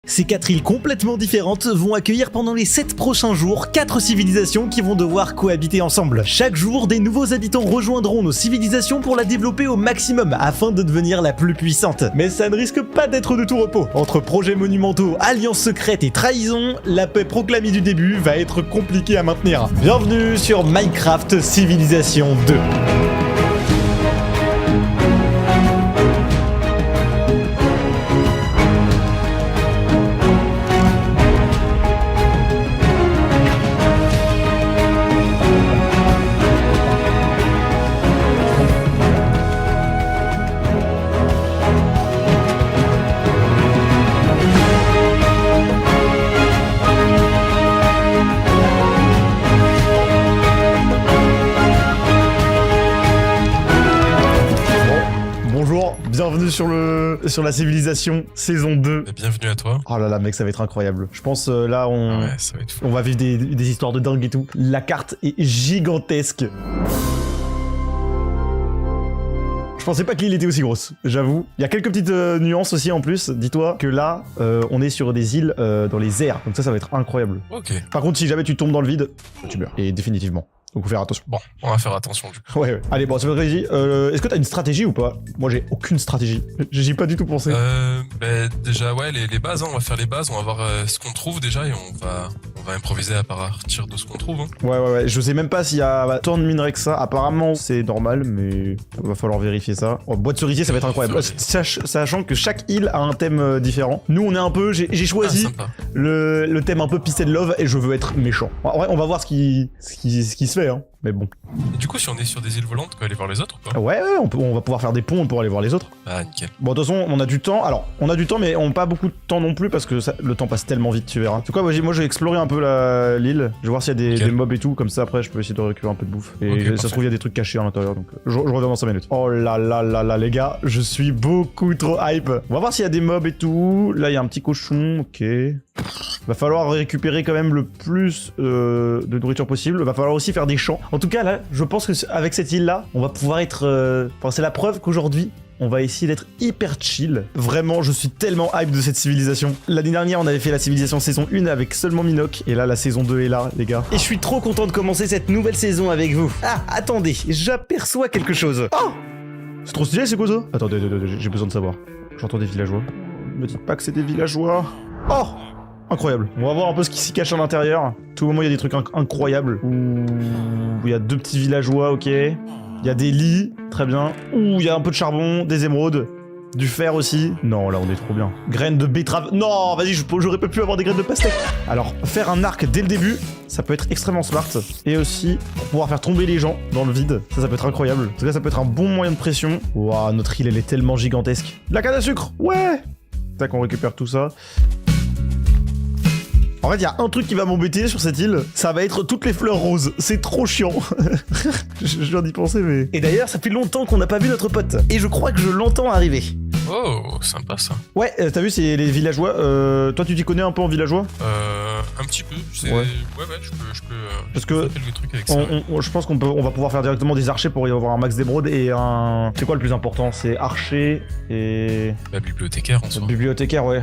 Ces 4 îles complètement différentes vont accueillir pendant les 7 prochains jours 4 civilisations qui vont devoir cohabiter ensemble. Chaque jour, des nouveaux habitants rejoindront nos civilisations pour la développer au maximum afin de devenir la plus puissante. Mais ça ne risque pas d'être de tout repos. Entre projets monumentaux, alliances secrètes et trahisons, la paix proclamée du début va être compliquée à maintenir. Bienvenue sur Minecraft Civilisation 2. Bienvenue sur la civilisation saison 2. Et bienvenue à toi. Oh là là mec, ça va être incroyable. Je pense là ça va être fou. On va vivre des histoires de dingue et tout. La carte est gigantesque. Je pensais pas que l'île était aussi grosse, j'avoue. Il y a quelques petites nuances aussi en plus. Dis-toi que là, on est sur des îles dans les airs. Donc ça va être incroyable. Ok. Par contre, si jamais tu tombes dans le vide, tu meurs. Et définitivement. Donc faut faire attention. Bon, on va faire attention du coup. Ouais. Allez, bon, c'est votre stratégie. Est-ce que t'as une stratégie ou pas? Moi, j'ai aucune stratégie. J'y ai pas du tout pensé. Déjà, ouais, les bases, hein, on va faire les bases, on va voir ce qu'on trouve déjà et on va improviser à partir de ce qu'on trouve. Hein. Ouais. Je sais même pas s'il y a tant de minerais que ça. Apparemment, c'est normal, mais il va falloir vérifier ça. Oh, bois de cerisier, ça va être incroyable. Sachant que chaque île a un thème différent. Nous, on est un peu... J'ai choisi le thème un peu peace and love et je veux être méchant. En vrai, on va voir ce qui se fait, hein. Mais bon. Et du coup, si on est sur des îles volantes, on peut aller voir les autres ou pas? Ouais, on va pouvoir faire des ponts pour aller voir les autres. Ah, nickel. Bon, de toute façon, on a du temps. Alors, on a du temps, mais on n'a pas beaucoup de temps non plus parce que le temps passe tellement vite, tu verras. En tout cas, moi, je vais explorer un peu l'île. Je vais voir s'il y a des mobs et tout. Comme ça, après, je peux essayer de récupérer un peu de bouffe. Et ça se trouve, il y a des trucs cachés à l'intérieur. Donc, je reviens dans 5 minutes. Oh là là là là, les gars, je suis beaucoup trop hype. On va voir s'il y a des mobs et tout. Là, il y a un petit cochon. Ok. Va falloir récupérer quand même le plus de nourriture possible. Va falloir aussi faire des champs. En tout cas, là, je pense que avec cette île-là, on va pouvoir être... Enfin, c'est la preuve qu'aujourd'hui, on va essayer d'être hyper chill. Vraiment, je suis tellement hype de cette civilisation. L'année dernière, on avait fait la civilisation saison 1 avec seulement Minoc. Et là, la saison 2 est là, les gars. Et je suis trop content de commencer cette nouvelle saison avec vous. Ah, attendez, j'aperçois quelque chose. Oh! C'est trop stylé, c'est quoi ça? Attendez, j'ai besoin de savoir. J'entends des villageois. Me dites pas que c'est des villageois. Oh! Incroyable. On va voir un peu ce qui s'y cache à l'intérieur. Tout moment, il y a des trucs incroyables. Ouh, il y a 2 petits villageois, ok. Il y a des lits, très bien. Ouh, il y a un peu de charbon, des émeraudes, du fer aussi. Non, là, on est trop bien. Graines de betterave. Non, vas-y, j'aurais pas pu avoir des graines de pastèque. Alors, faire un arc dès le début, ça peut être extrêmement smart. Et aussi, pour pouvoir faire tomber les gens dans le vide. Ça peut être incroyable. En tout cas, ça peut être un bon moyen de pression. Waouh, notre île, elle est tellement gigantesque. La canne à sucre, ouais. Tac, on récupère tout ça. En fait, il y a un truc qui va m'embêter sur cette île, ça va être toutes les fleurs roses. C'est trop chiant. Je viens d'y penser, mais... Et d'ailleurs, ça fait longtemps qu'on n'a pas vu notre pote. Et je crois que je l'entends arriver. Oh, sympa ça. Ouais, t'as vu, c'est les villageois. Toi, tu t'y connais un peu en villageois? Un petit peu. Ouais, je peux parce que quelques trucs avec ça. Je pense qu'on va pouvoir faire directement des archers pour y avoir un max d'émeraude et un... C'est quoi le plus important? C'est archer et... Bah, bibliothécaire en soi. Bibliothécaire, ouais.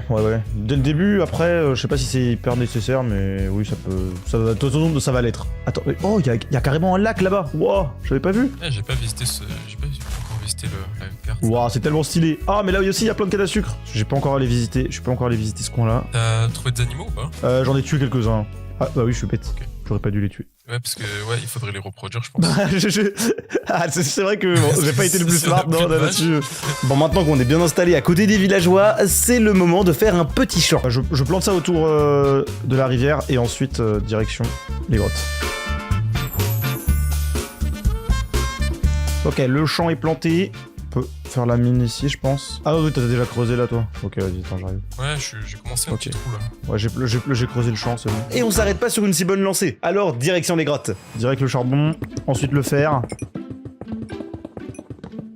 Dès le début, après, je sais pas si c'est hyper nécessaire, mais oui, ça peut... De toute façon, ça va l'être. Attends, oh, il y a carrément un lac là-bas. Wow, j'avais pas vu. Ouais, j'ai pas encore visité la carte. Wow, c'est tellement stylé. Ah, mais là aussi, il y a plein de cannes à sucre. J'ai pas encore allé visiter. Je peux encore aller visiter ce coin-là. T'as trouvé des animaux ou pas? J'en ai tué quelques-uns. Ah, bah oui, je suis bête. Okay. J'aurais pas dû les tuer. Ouais, parce que il faudrait les reproduire, je pense. Ah, c'est vrai que bon, j'ai pas été le plus smart là-dessus. Bon, maintenant qu'on est bien installé à côté des villageois, c'est le moment de faire un petit champ. Je plante ça autour de la rivière et ensuite direction les grottes. Ok, le champ est planté. On peut faire la mine ici, je pense. Ah oui, t'as déjà creusé là, toi. Ok, vas-y, attends, j'arrive. Ouais, j'ai commencé un petit trou là. Ouais, j'ai creusé le champ, c'est bon. Et on s'arrête pas sur une si bonne lancée. Alors, direction les grottes. Direct le charbon, ensuite le fer.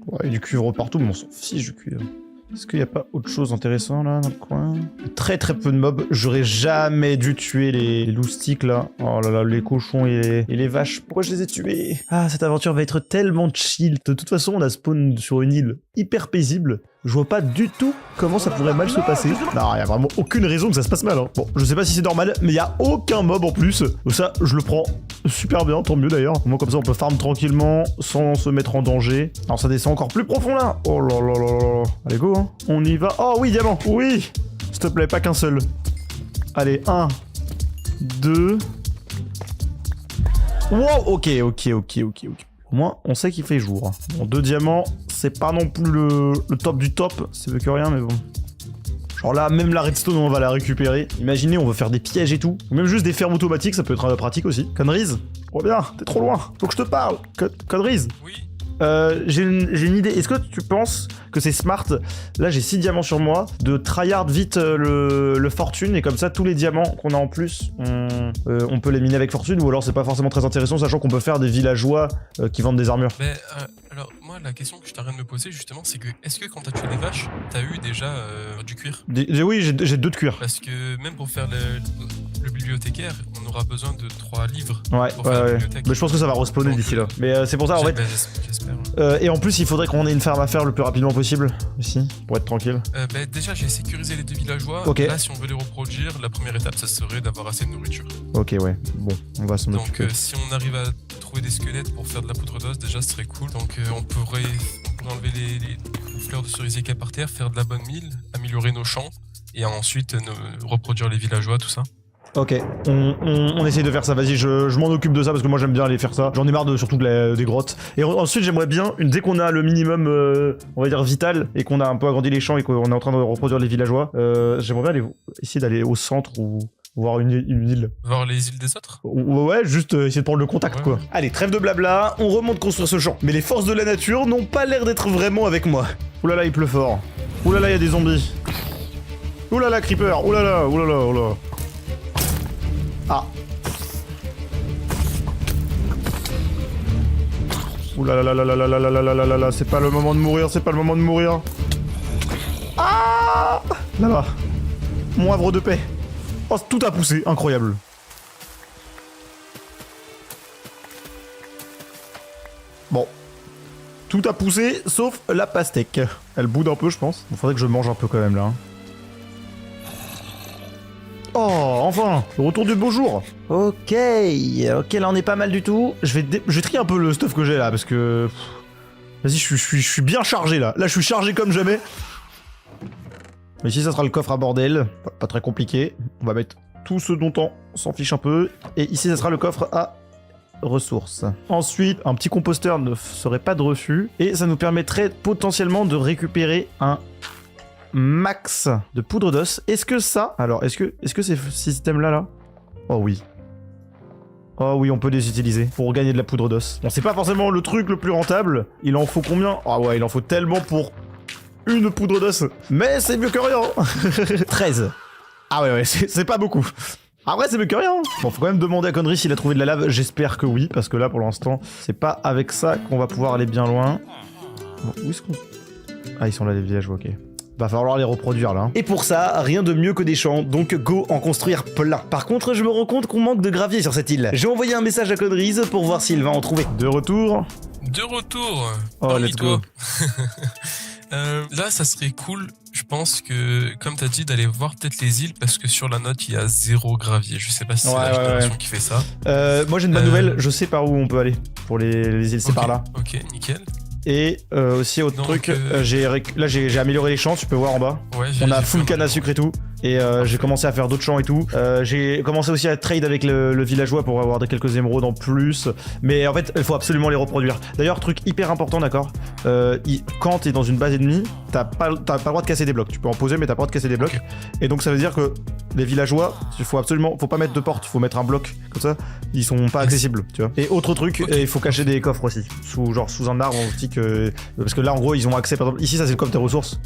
Ouais, du cuivre partout, mais on s'en fiche du cuivre. Est-ce qu'il n'y a pas autre chose intéressant là dans le coin? Très peu de mobs. J'aurais jamais dû tuer les loustiques là. Oh là là, les cochons et les vaches. Pourquoi je les ai tués? Ah, cette aventure va être tellement chill. De toute façon, on a spawn sur une île hyper paisible. Je vois pas du tout comment ça pourrait mal se passer. Non, y a vraiment aucune raison que ça se passe mal. Hein. Bon, je sais pas si c'est normal, mais y a aucun mob en plus. Donc ça, je le prends super bien, tant mieux d'ailleurs. Au moins comme ça, on peut farm tranquillement, sans se mettre en danger. Alors ça descend encore plus profond là. Oh là là là là. Allez, go, hein. On y va. Oh oui, diamant. Oui. S'il te plaît, pas qu'un seul. Allez, 1, 2... Wow, ok. Au moins, on sait qu'il fait jour. Bon, 2 diamants, c'est pas non plus le top du top, c'est mieux que rien, mais bon. Genre là, même la redstone, on va la récupérer. Imaginez, on veut faire des pièges et tout. Ou même juste des fermes automatiques, ça peut être pratique aussi. Conneries, reviens, t'es trop loin. Faut que je te parle. Conneries. Oui. J'ai une idée. Est-ce que tu penses que c'est smart, là j'ai 6 diamants sur moi, de tryhard vite le fortune, et comme ça tous les diamants qu'on a en plus, on peut les miner avec fortune, ou alors c'est pas forcément très intéressant, sachant qu'on peut faire des villageois qui vendent des armures. Mais alors moi la question que je t'arrête de me poser justement, c'est que est-ce que quand t'as tué des vaches, t'as eu déjà du cuir? Oui, j'ai 2 de cuir. Parce que même pour faire le bibliothécaire, on aura besoin de 3 livres. Ouais, pour faire la bibliothèque. Mais je pense que ça va respawner d'ici là. Mais c'est pour ça en fait. J'espère. Et en plus, il faudrait qu'on ait une ferme à faire le plus rapidement possible aussi, pour être tranquille. Déjà, j'ai sécurisé les 2 villageois. Ok. Là, si on veut les reproduire, la première étape, ça serait d'avoir assez de nourriture. Ok, ouais. Bon, on va s'en occuper. Donc, si on arrive à trouver des squelettes pour faire de la poudre d'os, déjà, ce serait cool. Donc, on pourrait enlever les fleurs de cerisier qu'il y a par terre, faire de la bonne mine, améliorer nos champs, et ensuite reproduire les villageois, tout ça. Ok, on essaye de faire ça, vas-y, je m'en occupe de ça parce que moi j'aime bien aller faire ça. J'en ai marre surtout des grottes. Et ensuite j'aimerais bien, dès qu'on a le minimum, on va dire vital, et qu'on a un peu agrandi les champs et qu'on est en train de reproduire les villageois, j'aimerais bien essayer d'aller au centre ou voir une île. Voir les îles des autres? Ouais, juste essayer de prendre le contact, ouais. Quoi. Allez, trêve de blabla, on remonte construire ce champ. Mais les forces de la nature n'ont pas l'air d'être vraiment avec moi. Oulala, il pleut fort. Oulala, il y a des zombies. Oulala, creeper. Oulala. Ah. Oulala, c'est pas le moment de mourir, Ah. Là-bas. Mon havre de paix. Oh, tout a poussé, incroyable. Bon. Tout a poussé, sauf la pastèque. Elle boude un peu, je pense. Il faudrait que je mange un peu quand même, là. Hein. Oh, enfin, le retour du beau jour. Ok, là on est pas mal du tout. Je vais trier un peu le stuff que j'ai là, parce que... Vas-y, je suis bien chargé là. Là, je suis chargé comme jamais. Mais ici, ça sera le coffre à bordel. Pas très compliqué. On va mettre tout ce dont on s'en fiche un peu. Et ici, ça sera le coffre à ressources. Ensuite, un petit composteur ne serait pas de refus. Et ça nous permettrait potentiellement de récupérer un max de poudre d'os. Est-ce que ça... Alors, est-ce que ces systèmes-là, là... Oh oui. Oh oui, on peut les utiliser pour gagner de la poudre d'os. Bon, c'est pas forcément le truc le plus rentable. Il en faut combien? Ah ouais, il en faut tellement pour une poudre d'os. Mais c'est mieux que rien. 13. Ah ouais, c'est pas beaucoup. Après, c'est mieux que rien. Bon, faut quand même demander à Connery s'il a trouvé de la lave. J'espère que oui, parce que là, pour l'instant, c'est pas avec ça qu'on va pouvoir aller bien loin. Bon, où est-ce qu'on... Ah, ils sont là, les villageois, ok. Va falloir les reproduire là. Et pour ça, rien de mieux que des champs, donc go en construire plein. Par contre, je me rends compte qu'on manque de gravier sur cette île. J'ai envoyé un message à Connery pour voir s'il va en trouver. De retour. Oh, let's go. Là, ça serait cool, je pense que, comme t'as dit, d'aller voir peut-être les îles, parce que sur la note, il y a 0 gravier. Je sais pas si c'est la génération qui fait ça. Moi, j'ai une bonne nouvelle, je sais par où on peut aller. Pour les îles, c'est par là. Ok, nickel. Et aussi autre truc, j'ai amélioré les champs, tu peux voir en bas. Ouais, on a full canne à sucre et tout. Et j'ai commencé à faire d'autres champs et tout. J'ai commencé aussi à trade avec le villageois pour avoir quelques émeraudes en plus. Mais en fait, il faut absolument les reproduire. D'ailleurs, truc hyper important, d'accord, quand t'es dans une base ennemie, t'as pas le droit de casser des blocs. Tu peux en poser, mais t'as pas le droit de casser des blocs. Et donc ça veut dire que les villageois, faut pas mettre de porte, faut mettre un bloc. Comme ça, ils sont pas accessibles, tu vois. Et autre truc, il faut cacher des coffres aussi. Sous un arbre, on se dit que... Parce que là, en gros, ils ont accès, par exemple, ici, ça c'est le coffre des ressources.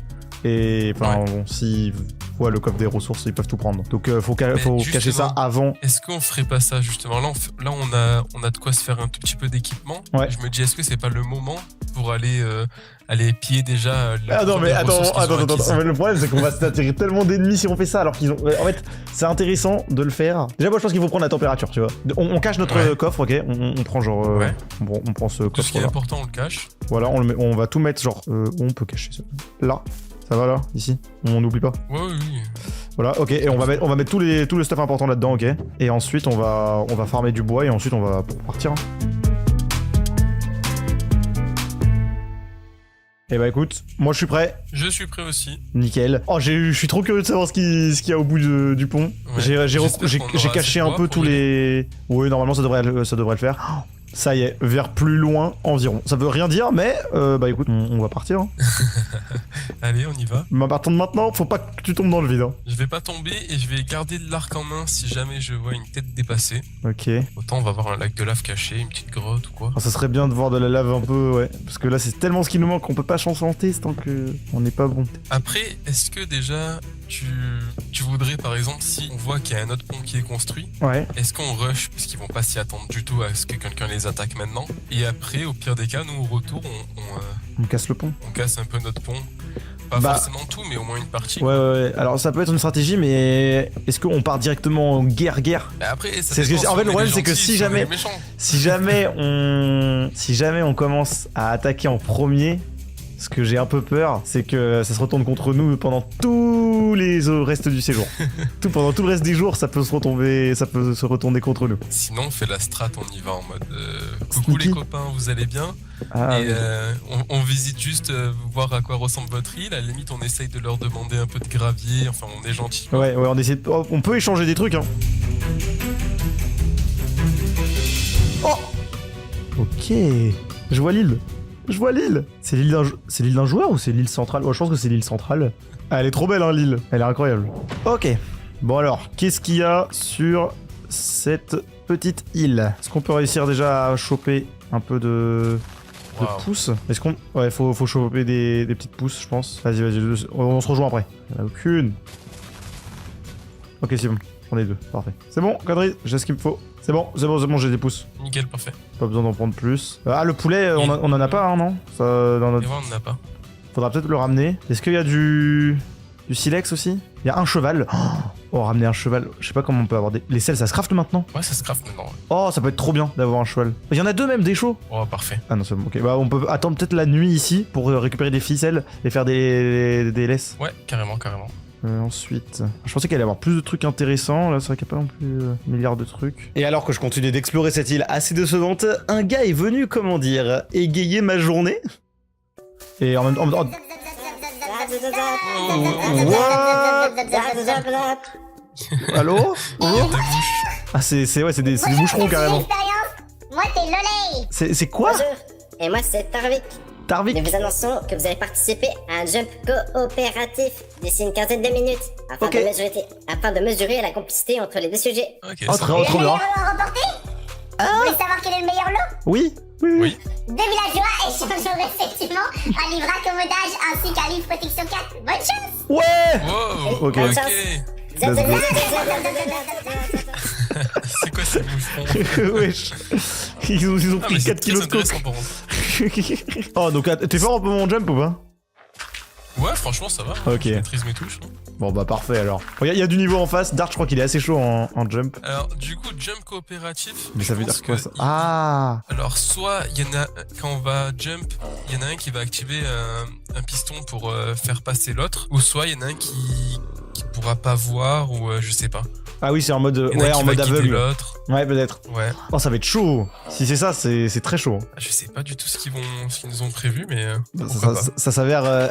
Et enfin, bon, si Ouais, le coffre des ressources, ils peuvent tout prendre. Donc faut justement, cacher ça avant. Est-ce qu'on ferait pas ça justement? Là, on a de quoi se faire un tout petit peu d'équipement. Ouais. Je me dis, est-ce que c'est pas le moment pour aller piller déjà Ah non mais attends, le problème c'est qu'on va s'attirer tellement d'ennemis si on fait ça alors qu'ils ont... En fait, c'est intéressant de le faire. Déjà moi je pense qu'il faut prendre la température, tu vois. On cache notre coffre, ok, on prend genre... on prend ce coffre. Tout ce qui est important, on le cache. Voilà, on va tout mettre genre... où on peut cacher ça? Là. Ça va là? Ici? On n'oublie pas? Ouais, oui. Voilà, ok, et on va mettre tout le stuff important là-dedans, ok. Et ensuite on va farmer du bois et ensuite on va partir. Hein. Eh bah écoute, moi je suis prêt. Je suis prêt aussi. Nickel. Oh, je suis trop curieux de savoir ce qu'il y a au bout du pont. Ouais. J'ai caché un peu tous les... Oui, normalement ça devrait le faire. Oh, ça y est, vers plus loin environ. Ça veut rien dire, mais bah écoute, on va partir. Hein. Allez, on y va. Mais à partir de maintenant, faut pas que tu tombes dans le vide. Hein. Je vais pas tomber et je vais garder de l'arc en main si jamais je vois une tête dépassée. Ok. Autant on va voir un lac de lave caché, une petite grotte ou quoi. Oh, ça serait bien de voir de la lave un peu, ouais. Parce que là, c'est tellement ce qui nous manque qu'on peut pas chanter tant que on n'est pas bon. Après, est-ce que déjà tu voudrais par exemple, si on voit qu'il y a un autre pont qui est construit, ouais. Est-ce qu'on rush, parce qu'ils vont pas s'y attendre du tout à ce que quelqu'un les attaque maintenant, et après, au pire des cas, nous au retour, on casse le pont. On casse un peu notre pont. Pas forcément tout, mais au moins une partie. Ouais. Alors ça peut être une stratégie, mais est-ce qu'on part directement en guerre? Après, ça en fait, le problème c'est que si jamais on commence à attaquer en premier, ce que j'ai un peu peur, c'est que ça se retourne contre nous pendant tous les restes du séjour. Pendant tout le reste des jours, ça peut se retourner contre nous. Sinon, on fait la strat, on y va en mode coucou les copains, vous allez bien? On visite juste voir à quoi ressemble votre île. À la limite, on essaye de leur demander un peu de gravier. Enfin, on est gentil. Ouais, on essaie. On peut échanger des trucs, hein. Oh. Ok. Je vois l'île. C'est l'île d'un joueur ou c'est l'île centrale? Je pense que c'est l'île centrale. Ah, elle est trop belle, hein, l'île. Elle est incroyable. Ok. Bon alors, qu'est-ce qu'il y a sur cette petite île? Est-ce qu'on peut réussir déjà à choper un peu de pousses? Est-ce qu'on... Ouais, faut choper des petites pousses, je pense. Vas-y, on se rejoint après. Il n'y en a aucune. Ok, c'est bon. J'en ai deux. Parfait. C'est bon, Quadri, j'ai ce qu'il me faut. C'est bon, j'ai des pouces. Nickel, parfait. Pas besoin d'en prendre plus. Ah, le poulet, on en a pas, hein, non? Ça, dans notre... on en a pas. Faudra peut-être le ramener. Est-ce qu'il y a du silex aussi? Il y a un cheval. Oh, ramener un cheval. Je sais pas comment on peut avoir des... Les selles, ça se craft maintenant? Ouais, ça se craft maintenant. Ouais. Oh, ça peut être trop bien d'avoir un cheval. Il y en a deux même, des chevaux. Oh, parfait. Ah non, c'est bon, ok. Bah, on peut attendre peut-être la nuit ici pour récupérer des ficelles et faire des laisses. Ouais, carrément. Ensuite, je pensais qu'il allait y avoir plus de trucs intéressants. Là, c'est vrai qu'il n'y a pas non plus milliards de trucs. Et alors que je continuais d'explorer cette île assez décevante, un gars est venu, comment dire, égayer ma journée. Et en même temps... Allô? Ah, c'est des boucherons carrément. Moi, c'est Lolay. C'est quoi? Bonjour. Et moi, c'est Tarvik. Tarvik. Nous vous annonçons que vous allez participer à un jump coopératif d'ici une quinzaine de minutes afin de mesurer la complicité entre les deux sujets. Ok, oh, trop bien. Le meilleur lot à remporter? Vous voulez savoir quel est le meilleur lot? Oui. Deux villageois échangeront respectivement un livre accommodage ainsi qu'un livre protection 4. Bonne chance! Ouais! Wow. Ok. Bonne chance. C'est quoi ces bouchons? Wesh. Ils ont pris 4 kilos de coke. Oh, donc t'es fort un peu mon jump ou pas? Ouais, franchement, ça va. Ok. Je maîtrise mes touches. Hein. Bon, bah parfait alors. Il y a du niveau en face. Dart, je crois qu'il est assez chaud en jump. Alors, du coup, jump coopératif. Mais ça veut dire quoi ça? Ah! Alors, soit il y en a, quand on va jump, il y en a un qui va activer un piston pour faire passer l'autre, ou soit il y en a un qui pourra pas voir, ou je sais pas. Ah oui, c'est en mode, en mode aveugle. Ouais, peut-être. Ouais. Oh, ça va être chaud. Si c'est ça, c'est très chaud. Je sais pas du tout ce qu'ils nous ont prévu, mais ça s'avère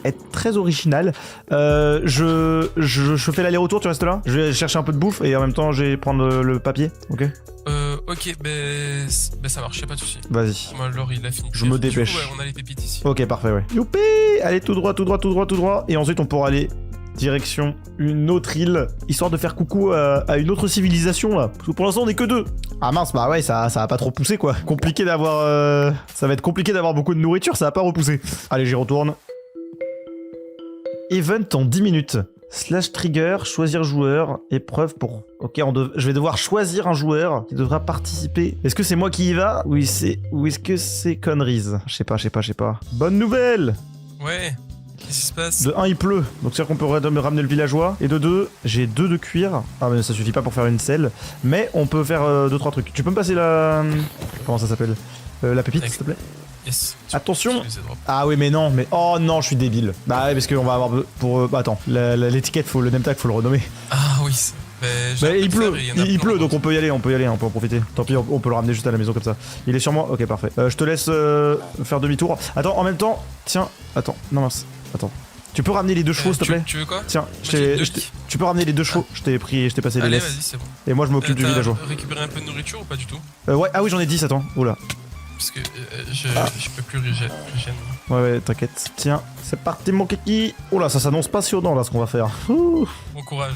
être très original. Je fais l'aller-retour, tu restes là? Je vais chercher un peu de bouffe et en même temps, je vais prendre le papier, ok? Ok, ça marche, y'a pas de soucis. Vas-y. Moi, alors, il a fini. Je me dépêche. Du coup, ouais, on a les pépites ici. Ok, parfait, ouais. Youpi! Allez, tout droit. Et ensuite, on pourra aller direction une autre île, histoire de faire coucou à une autre civilisation, là. Parce que pour l'instant, on est que deux. Ah mince, bah ouais, ça va pas trop pousser, quoi. Compliqué d'avoir... Ça va être compliqué d'avoir beaucoup de nourriture, ça va pas repousser. Allez, j'y retourne. Event en 10 minutes. Slash trigger, choisir joueur, épreuve pour... Ok, je vais devoir choisir un joueur qui devra participer. Est-ce que c'est moi qui y va ou est-ce que c'est conneries? Je sais pas. Bonne nouvelle! Ouais, qu'est-ce qui se passe? De 1, il pleut, donc c'est-à-dire qu'on peut me ramener le villageois. Et de 2, j'ai 2 de cuir. Ah mais ça suffit pas pour faire une selle. Mais on peut faire 2-3 trucs. Tu peux me passer la... Comment ça s'appelle? La pépite, s'il te plaît? Yes. Attention! Ah oui mais non, oh non, je suis débile. Bah ouais, parce qu'on va avoir pour... attends, l'étiquette, le name tag, faut le renommer. Ah oui, il pleut, donc on peut y aller, on peut en profiter. Tant pis, on peut le ramener juste à la maison comme ça. Il est sur moi? Ok, parfait. Je te laisse faire demi-tour. Attends, en même temps, tiens, attends, non mince, attends. Tu peux ramener les 2 chevaux, s'il te plaît? Tu veux quoi? Tiens, tu peux ramener les 2 chevaux, je t'ai passé les laisses. Allez, vas-y, c'est bon. Et moi je m'occupe du villageois. T'as récupéré un peu de nourriture ou pas du tout? Ouais, ah oui, j'en ai 10, attends, oula. Parce que je peux plus régénérer. Ouais, t'inquiète. Tiens, c'est parti mon kiki. Oh là, ça s'annonce passionnant là ce qu'on va faire. Ouh. Bon courage.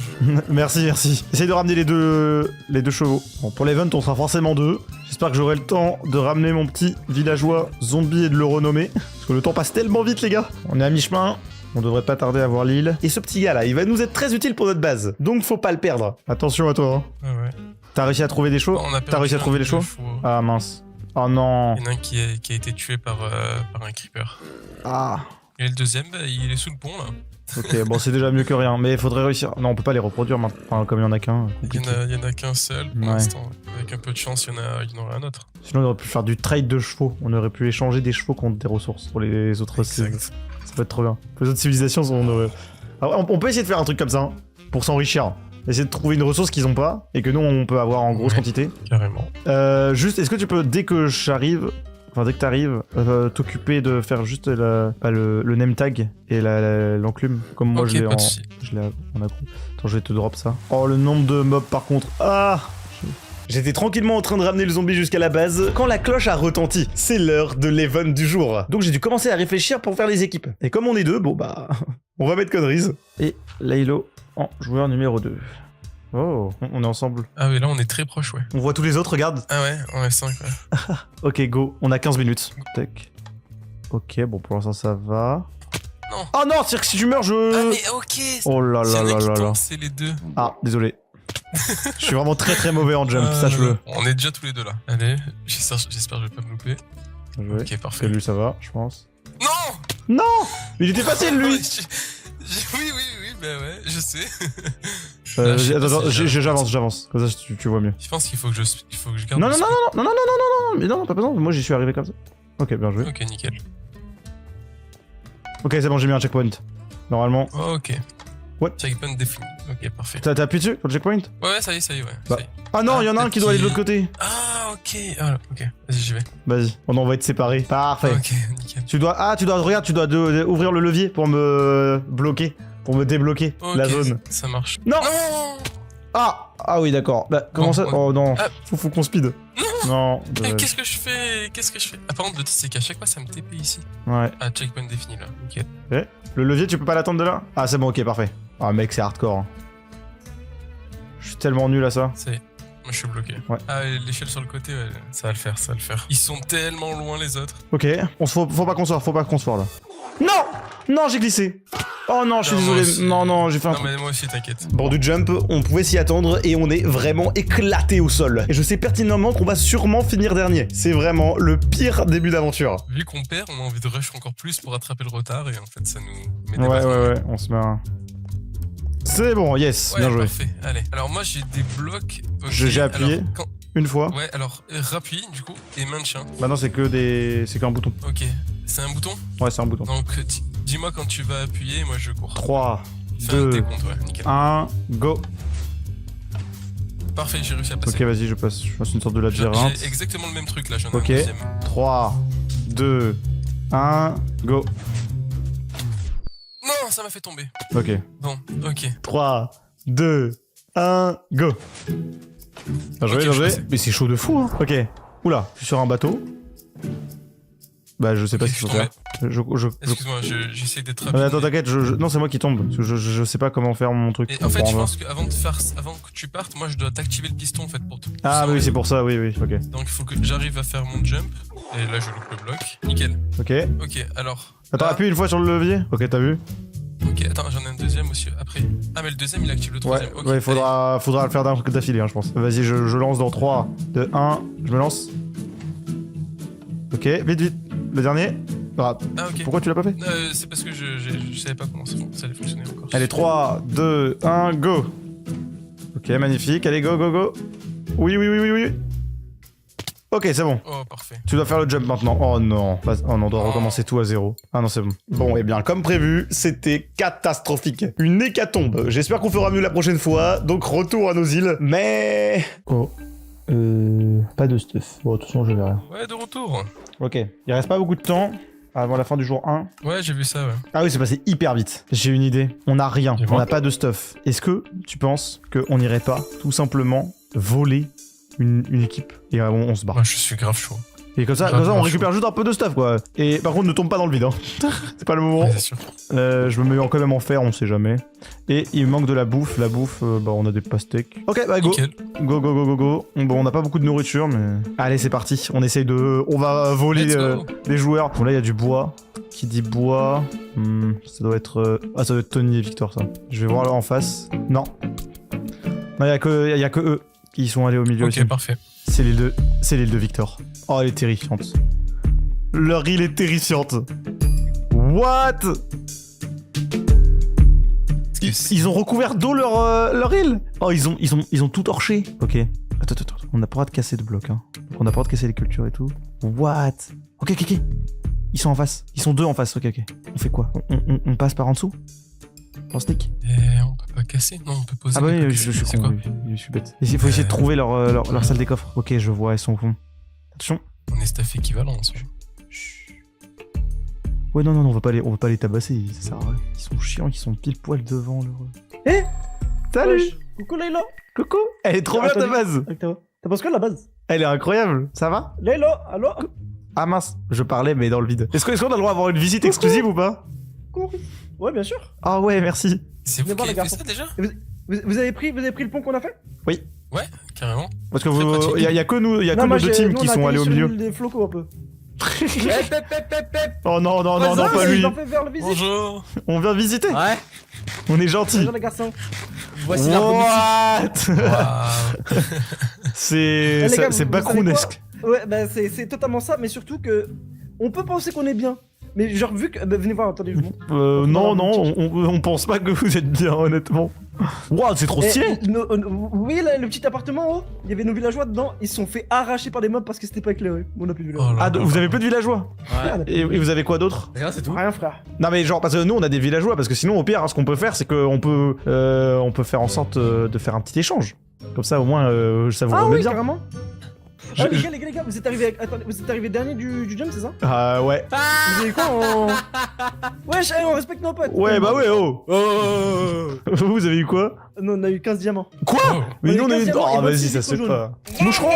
merci. Essaye de ramener les deux chevaux. Bon, pour l'event, on sera forcément 2. J'espère que j'aurai le temps de ramener mon petit villageois zombie et de le renommer. Parce que le temps passe tellement vite, les gars. On est à mi-chemin. On devrait pas tarder à voir l'île. Et ce petit gars là, il va nous être très utile pour notre base. Donc faut pas le perdre. Attention à toi. Hein. Ouais. T'as réussi à trouver des chevaux? T'as réussi à trouver les chevaux? Ah mince. Oh non. Il y en a un qui a été tué par un creeper. Ah. Et le deuxième, il est sous le pont là. Ok, bon c'est déjà mieux que rien, mais il faudrait réussir. Non, on peut pas les reproduire maintenant, enfin, comme il y en a qu'un. Il y en a qu'un seul pour l'instant. Avec un peu de chance, il y en aurait un autre. Sinon on aurait pu faire du trade de chevaux. On aurait pu échanger des chevaux contre des ressources pour les autres civilisations. Ça peut être trop bien. Les autres civilisations, on peut essayer de faire un truc comme ça, hein, pour s'enrichir. Essayer de trouver une ressource qu'ils ont pas et que nous on peut avoir en grosse quantité. Carrément. Juste, est-ce que tu peux, dès que j'arrive, enfin dès que t'arrives, t'occuper de faire juste le name tag et l'enclume, comme moi je l'ai en accro. Attends, je vais te drop ça. Oh, le nombre de mobs par contre. Ah! J'étais tranquillement en train de ramener le zombie jusqu'à la base quand la cloche a retenti. C'est l'heure de l'event du jour. Donc j'ai dû commencer à réfléchir pour faire les équipes. Et comme on est 2, bon bah, on va mettre conneries. Et Laylo en joueur numéro 2. Oh, on est ensemble. Ah oui, là on est très proche, ouais. On voit tous les autres, regarde. Ah ouais, on est 5, ouais. Ok, go. On a 15 minutes. Tac. Ok, bon, pour l'instant ça va. Non. Oh non, c'est que si tu meurs, je... Ah mais ok. Oh là là là là là. C'est les 2. Ah, désolé. Je suis vraiment très mauvais en jump, sache-le. On est déjà tous les 2 là. Allez, j'espère que je vais pas me louper. Ouais. Ok, parfait. Et lui ça va, je pense. Non. Non. Il était facile lui. Oui, bah ouais, je sais. Attends, j'avance. Comme ça tu vois mieux. Je pense qu'il faut que je garde. Non, mais non, pas besoin. Moi j'y suis arrivé comme ça. Ok, bien joué. Ok, nickel. Ok, c'est bon, j'ai mis un checkpoint. Normalement. Ok. What? Checkpoint défini. Ok, parfait. T'as appuyé dessus pour le checkpoint? Ouais, ça y est, ouais. Bah. Ah non, il y en a un qui doit aller de l'autre côté. Ah, ok. Ah, ok. Vas-y, j'y vais. Vas-y, on va être séparés. Parfait. Ok, nickel. Tu dois ouvrir le levier pour me bloquer. Pour me débloquer la zone. Ça marche. Non. Ah oui, d'accord. Bah, comment ça? Oh non. Faut qu'on speed. Non. Qu'est-ce que je fais? Ah, par contre, le truc, c'est qu'à chaque fois, ça me TP ici. Ouais. Ah, checkpoint défini là. Ok. Le levier, tu peux pas l'attendre de là? Ah, c'est bon, ok, parfait. Ah, mec, c'est hardcore. Hein. Je suis tellement nul à ça. Moi, je suis bloqué. Ouais. Ah, l'échelle sur le côté, ouais, ça va le faire. Ils sont tellement loin, les autres. Ok, faut pas qu'on se foire là. Non, j'ai glissé. Oh non, je suis désolé. Non, j'ai fait un truc. Non, mais moi aussi, t'inquiète. Bord du jump, on pouvait s'y attendre et on est vraiment éclaté au sol. Et je sais pertinemment qu'on va sûrement finir dernier. C'est vraiment le pire début d'aventure. Vu qu'on perd, on a envie de rush encore plus pour rattraper le retard et en fait, ça nous met des Ouais, on se met un... C'est bon, yes, bien joué. Parfait, allez. Alors moi, j'ai des blocs... Okay. J'ai appuyé une fois. Ouais, alors rappuie du coup et maintien. Bah non, c'est qu'un bouton. Ok, c'est un bouton? Ouais, c'est un bouton. Donc dis-moi quand tu vas appuyer, moi je cours. 3, Fais 2, un décompte, ouais, nickel. 1, go. Parfait, j'ai réussi à passer. Ok, vas-y, je passe une sorte de labyrinthe. J'ai exactement le même truc là, j'en ai un Ok, deuxième. 3, 2, 1, go. Non, ça m'a fait tomber. Ok. Bon, ok. 3, 2, 1, go. Bien joué. Mais c'est chaud de fou, hein. Ok. Oula, je suis sur un bateau. Bah, je sais pas ce qu'il faut faire. Excuse-moi, j'essaie d'être rapide. Attends, t'inquiète, non, c'est moi qui tombe. Parce que je sais pas comment faire mon truc. Et en fait, je pense qu'avant que tu partes, moi je dois t'activer le piston en fait pour tout. Ah, oui, c'est pour ça, oui, ok. Donc il faut que j'arrive à faire mon jump. Et là, je loupe le bloc. Nickel. Ok. Ok, alors. Attends, appuie une fois sur le levier. Ok, t'as vu? Ok, attends, j'en ai un deuxième aussi après. Ah, mais le deuxième, il active le Ouais, troisième. Ok, ouais, faudra le faire d'un coup d'affilée, hein, je pense. Vas-y, je lance dans 3, 2, 1, je me lance. Ok, vite. Le dernier. Ah, Ah, ok. pourquoi tu l'as pas fait? C'est parce que je savais pas comment ça allait fonctionner encore. Allez, 3, 2, 1, go. Ok, magnifique. Allez, go. Oui. Ok, c'est bon. Oh, parfait. Tu dois faire le jump maintenant. Oh non. Oh non, on doit recommencer tout à zéro. Ah non, c'est bon. Bon, et bien, comme prévu, c'était catastrophique. Une hécatombe. J'espère qu'on fera mieux la prochaine fois. Donc, retour à nos îles. Mais... Oh. Pas de stuff. Bon, de toute façon, je verrai. Ouais, de retour. Ok. Il reste pas beaucoup de temps avant la fin du jour 1. Ouais, j'ai vu ça, ouais. Ah oui, c'est passé hyper vite. J'ai une idée. On n'a rien. Et On moi n'a pas de stuff. Est-ce que tu penses qu'on n'irait pas tout simplement voler une équipe et on se barre? Moi, je suis grave chaud. Et comme ça, on récupère juste un peu de stuff, quoi. Et par contre, ne tombe pas dans le vide, hein. C'est pas le moment. Ouais, c'est sûr. Je me mets quand même en fer, on sait jamais. Et il me manque de la bouffe. La bouffe, bah on a des pastèques. Ok, bah go. Nickel. Go. Bon, on n'a pas beaucoup de nourriture, mais... Allez, c'est parti. On essaye de... On va voler Let's go. les joueurs. Bon, là, il y a du bois. Qui dit bois... ça doit être... Ah, ça doit être Tony et Victor, ça. Je vais voir là en face. Non. Non, il y a que eux qui sont allés au milieu aussi. Ok, parfait. C'est l'île de Victor. Oh, elle est terrifiante. Leur île est terrifiante. What? Ils ont recouvert d'eau leur île. Oh, ils ont tout torché. Ok. Attends. On n'a pas le droit de casser de blocs, hein. On n'a pas le droit de casser les cultures et tout. What? Ok. Ils sont en face. Ils sont deux en face. Ok. On fait quoi? On passe par en dessous? On sneak? On peut pas casser? Non, on peut poser. Ah bah mais pas oui, casser. je suis C'est con, quoi? je suis bête. Il faut essayer de trouver leur salle des coffres. Ok, je vois, elles sont au fond. Attention. On est staff équivalent en soi. Ouais, non, on va pas les tabasser, ça sert à rien. Ils sont chiants, ils sont pile poil devant leur... Salut! Wesh. Coucou Layla. Coucou! Elle est trop bien ta base! T'as pensé quoi de la base? Elle est incroyable, ça va? Layla, allô? Ah mince, je parlais mais dans le vide. Est-ce qu'on a le droit d'avoir une visite exclusive ou pas? Coucou. Ouais, bien sûr. Ah ouais, merci. C'est vous Viens qui voir, avez les fait ça déjà? Vous avez pris le pont qu'on a fait? Ouais, carrément. Parce que Très pratique. y a que nous, Non, moi, nos deux teams qui sont allés au milieu. Des flocos un peu. Oh non, Vas-y, pas lui. je t'en fais vers le visite. Bonjour. On vient visiter. Ouais, On est gentils. Bonjour les garçons. voici la What? Waouh. C'est les gars, c'est vous backroonesque. Ouais, bah c'est totalement ça, mais surtout que on peut penser qu'on est bien. Mais genre vu que... Bah, venez voir, attendez, je vous montre. Non, on pense pas que vous êtes bien, honnêtement. Wow, c'est trop stylé. Vous voyez là, le petit appartement en haut? Il y avait nos villageois dedans, ils se sont fait arracher par des mobs parce que c'était pas éclairé. On a plus de villageois. Oh là Ah, là. vous avez peu de villageois? Ouais. Et vous avez quoi d'autre? Rien, c'est tout. Rien frère. Non mais genre parce que nous on a des villageois parce que sinon au pire hein, ce qu'on peut faire c'est qu'on peut faire en sorte de faire un petit échange. Comme ça au moins ça vous Ah remet oui, bien. carrément. Je- Ah les gars, vous êtes arrivé dernier du jump, c'est ça? Ah ouais. Vous avez quoi en... Wesh, allez, on respecte nos potes. Ouais bah ouais oh. Oh. Vous avez eu quoi? Nous on a eu 15 diamants. Quoi? Oh. Mais On nous on est a eu... 15 Oh et moi vas-y aussi, ça se fait jaune. pas. Moucherons.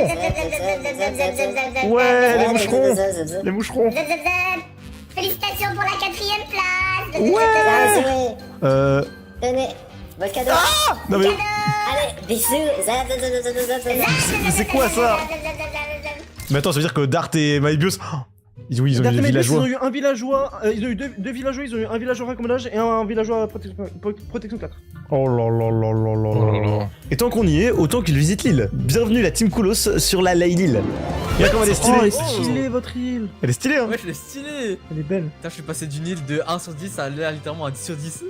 Ouais les moucherons. Les moucherons. Félicitations pour la 4ème place. Ouais. Tenez, votre cadeau. Non mais Allez, bisous. c'est quoi ça? Mais attends ça veut dire que Dart et Mybios... Oh, oui ils ont eu des Ils villageois. ont eu un villageois, ils ont eu deux villageois, ils ont eu un villageois raccommodage et un villageois protection 4. Oh là là là là là Oh là là. là. Et tant qu'on y est, autant qu'il visite l'île. Bienvenue la Team Koulos sur la Lane Île. Regarde comme elle est Oh, elle stylée. est stylée votre île. Elle est stylée hein. Ouais, je l'ai stylé. Elle est belle. Putain, je suis passé d'une île de 1 sur 10 à là, littéralement à 10 sur 10.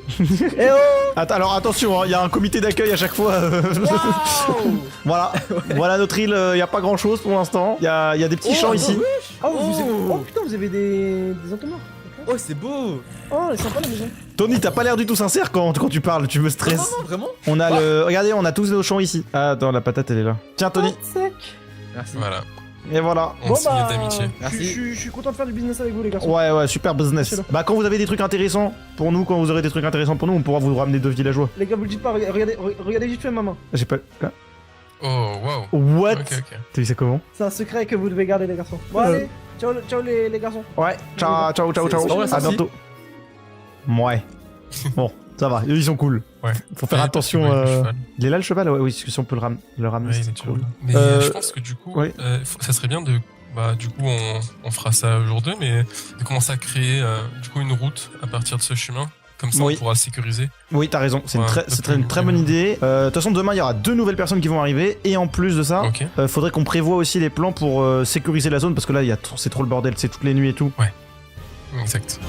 Eh oh. Attends, alors attention, il y a un comité d'accueil à chaque fois. Waouh. Voilà, voilà notre île, il y a pas grand chose pour l'instant. Il y a des petits champs ici. Oh putain, vous avez des entonnoirs. Oh, c'est beau. Oh, elle est sympa la maison. Tony, t'as pas l'air du tout sincère quand tu parles, tu me Non, stresses. non, vraiment. On a regardez, on a tous nos champs ici. Ah, attends, la patate elle est là. Tiens Tony, Sec. Merci. Voilà. et voilà. On s'y est d'amitié. Merci. Je suis content de faire du business avec vous les garçons. Ouais, super business. Excellent. Bah quand vous avez des trucs intéressants pour nous, quand vous aurez des trucs intéressants pour nous, on pourra vous ramener 2 villageois. Les gars, vous le dites pas, regardez vite fait ma main. J'ai pas... Quoi? Oh, waouh. What? Ok. T'as vu ça comment? C'est un secret que vous devez garder les garçons. Bon allez, ciao les garçons. Ouais, ciao. C'est bon, la À sortie. bientôt. Ouais. Bon, ça va, ils sont cool. Ouais. Faut faire Ouais, attention. parce que, ouais, le cheval. Il est là le cheval? Ouais, oui, parce que si on peut le ramener, Ouais, il c'est est toujours cool. là. Mais je pense que du coup, ouais. ça serait bien de. Bah, du coup, on fera ça jour 2, mais de commencer à créer du coup une route à partir de ce chemin Comme ça, Oui. on pourra sécuriser. Oui, t'as raison, c'est Ouais, une très bonne idée. De toute façon, demain, il y aura 2 nouvelles personnes qui vont arriver. Et en plus de ça, Ok. faudrait qu'on prévoie aussi les plans pour sécuriser la zone. Parce que là, c'est trop le bordel, c'est toutes les nuits et tout. Exact.